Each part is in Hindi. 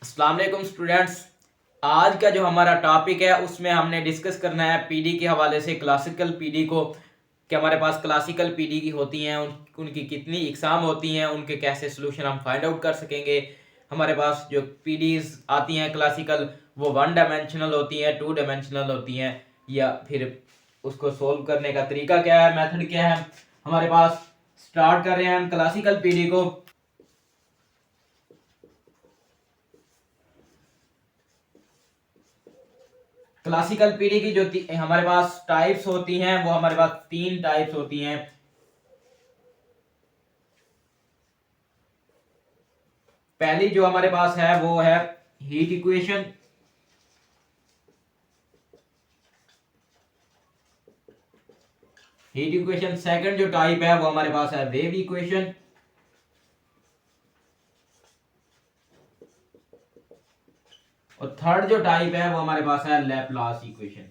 अस्सलाम वालेकुम स्टूडेंट्स। आज का जो हमारा टॉपिक है उसमें हमने डिस्कस करना है पीडी के हवाले से क्लासिकल पीडी को, कि हमारे पास क्लासिकल पीडी की होती हैं, उनकी कितनी इकसाम होती हैं, उनके कैसे सोल्यूशन हम फाइंड आउट कर सकेंगे। हमारे पास जो पीडीज आती हैं क्लासिकल वो वन डायमेंशनल होती हैं, टू डायमेंशनल होती हैं, या फिर उसको सोल्व करने का तरीका क्या है, मेथड क्या है। हमारे पास स्टार्ट कर रहे हैं हम क्लासिकल पीडी को। क्लासिकल पीडी की जो हमारे पास टाइप्स होती हैं वो हमारे पास तीन टाइप्स होती हैं। पहली जो हमारे पास है वो है heat equation. Heat equation second जो टाइप है वो हमारे पास है वेव इक्वेशन। और थर्ड जो टाइप है वो हमारे पास है लैपलास इक्वेशन।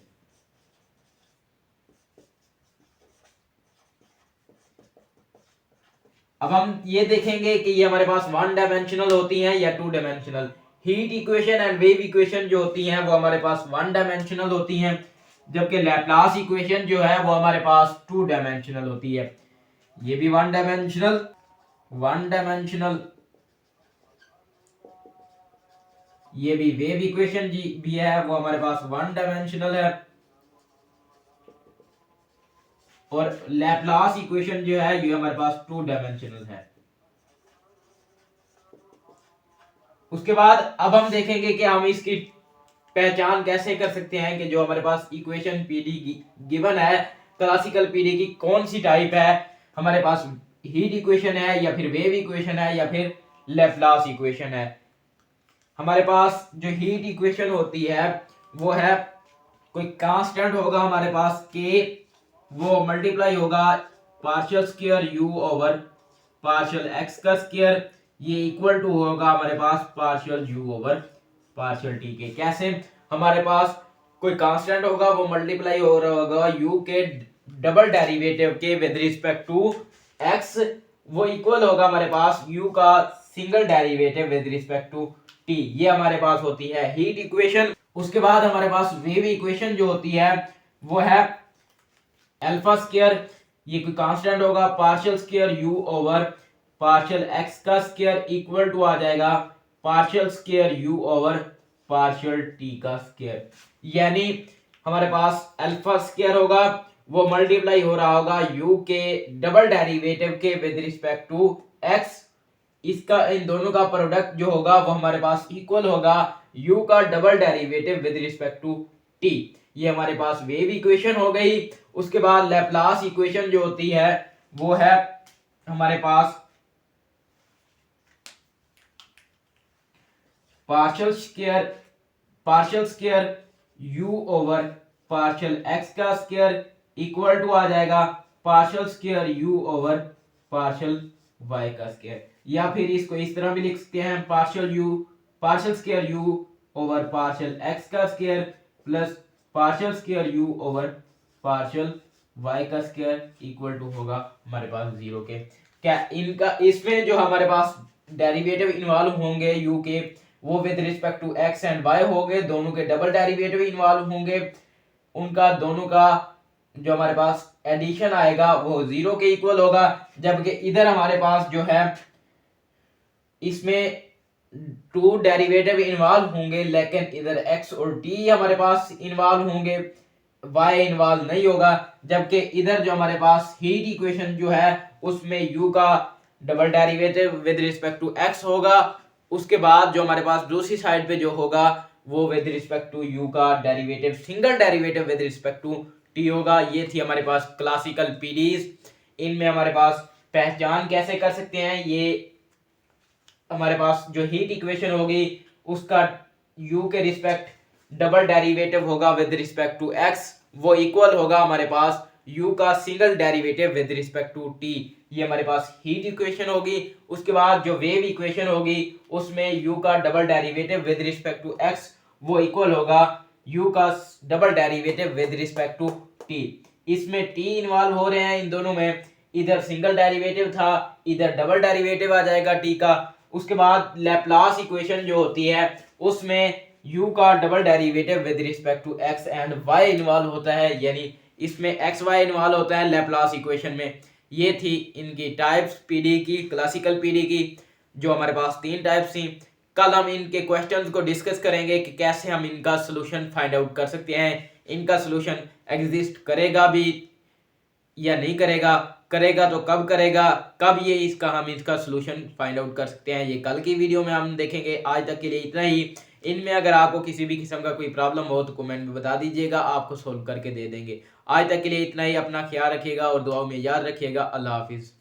अब हम ये देखेंगे कि ये हमारे पास वन डायमेंशनल होती हैं या two dimensional. Heat equation and wave equation जो होती हैं वो हमारे पास वन डायमेंशनल होती हैं, जबकि लैपलास इक्वेशन जो है वो हमारे पास टू डायमेंशनल होती है। ये भी वन डायमेंशनल, वन डायमेंशनल। ये भी वेव इक्वेशन जी भी है, वो हमारे पास वन डायमेंशनल है। और लैपलास इक्वेशन जो है ये हमारे पास टू डायमेंशनल है। उसके बाद अब हम देखेंगे कि हम इसकी पहचान कैसे कर सकते हैं कि जो हमारे पास इक्वेशन पीडी गिवन है क्लासिकल पीडी की कौन सी टाइप है। हमारे पास हीट इक्वेशन है या फिर वेव इक्वेशन है या फिर लैपलास इक्वेशन है। हमारे पास जो हीट इक्वेशन होती है वो है कोई कांस्टेंट होगा हमारे पास के, वो मल्टीप्लाई होगा partial square U over partial X का स्क्वायर, ये इक्वल टू होगा हमारे पास partial U over partial T के। कैसे? हमारे पास कोई कांस्टेंट होगा वो मल्टीप्लाई हो रहा होगा यू के डबल डेरिवेटिव के विद रिस्पेक्ट टू एक्स, वो इक्वल होगा हमारे पास यू का single derivative with respect to t. ये हमारे पास होती है हीट इक्वेशन। उसके बाद हमारे पास वेव इक्वेशन जो होती है वो है अल्फा स्क्वायर, ये कोई कांस्टेंट होगा partial square U over partial X का स्क्वायर इक्वल टू आ जाएगा partial square U over partial T का स्क्वायर। यानी हमारे पास अल्फा स्क्वायर होगा वो मल्टीप्लाई हो रहा होगा यू के डबल डेरिवेटिव के विद रिस्पेक्ट टू एक्स, इसका इन दोनों का प्रोडक्ट जो होगा वो हमारे पास इक्वल होगा u का double derivative with respect to t। ये हमारे पास वेव इक्वेशन हो गई। उसके बाद लैपलास इक्वेशन जो होती है वो है हमारे पास partial square u over partial x का स्क्वायर इक्वल टू आ जाएगा partial square u over partial y का स्क्वायर। या फिर इसको इस तरह भी लिख सकते हैं partial square u over partial x का square plus partial square u over partial y का स्क्वायर इक्वल टू होगा हमारे पास जीरो के। क्या इनका इसमें जो हमारे पास डेरिवेटिव इन्वॉल्व होंगे u के वो with respect to x and y होंगे, दोनों के डबल डेरिवेटिव इन्वॉल्व होंगे, उनका दोनों का जो हमारे पास एडिशन आएगा वो जीरो के इक्वल होगा। जबकि इधर हमारे पास जो है इसमें टू डेरिवेटिव इन्वॉल्व होंगे, लेकिन इधर x और t हमारे पास इन्वॉल्व होंगे, y इन्वॉल्व नहीं होगा। जबकि इधर जो हमारे पास हीट इक्वेशन जो है उसमें u का double derivative with respect to x होगा, उसके बाद जो हमारे पास दूसरी साइड पे जो होगा वो विद रिस्पेक्ट टू u का derivative single derivative with respect to t होगा। ये थी हमारे पास क्लासिकल पीडीज। इनमें हमारे पास पहचान कैसे कर सकते हैं, ये हमारे पास जो हीट इक्वेशन होगी उसका u के रिस्पेक्ट डबल डेरिवेटिव होगा विद रिस्पेक्ट टू x, वो इक्वल होगा हमारे पास u का single derivative with respect to t। ये हमारे पास हीट इक्वेशन होगी। उसके बाद जो वेव इक्वेशन होगी उसमें u का double derivative with respect to x, वो इक्वल होगा u का double derivative with respect to t। इसमें t इन्वॉल्व हो रहे हैं इन दोनों में, इधर सिंगल डेरिवेटिव था, इधर डबल डेरिवेटिव आ जाएगा t का। उसके बाद लैपलास इक्वेशन जो होती है उसमें u का double derivative with respect to x and y involve होता है, यानी इसमें एक्स वाई इन्वॉल्व होता है लैपलास इक्वेशन में। ये थी इनकी टाइप्स पीडी की, क्लासिकल पीडी की, जो हमारे पास 3 टाइप्स थी। कल हम इनके क्वेश्चंस को डिस्कस करेंगे कि कैसे हम इनका सोल्यूशन फाइंड आउट कर सकते हैं, इनका सोल्यूशन एग्जिस्ट करेगा भी या नहीं करेगा, करेगा तो कब करेगा, कब ये हम इसका सोल्यूशन फाइंड आउट कर सकते हैं, ये कल की वीडियो में हम देखेंगे। आज तक के लिए इतना ही। इनमें अगर आपको किसी भी किस्म का कोई प्रॉब्लम हो तो कमेंट में बता दीजिएगा, आपको सोल्व करके दे देंगे। आज तक के लिए इतना ही। अपना ख्याल रखिएगा और दुआओं में याद रखिएगा। अल्लाह हाफिज़।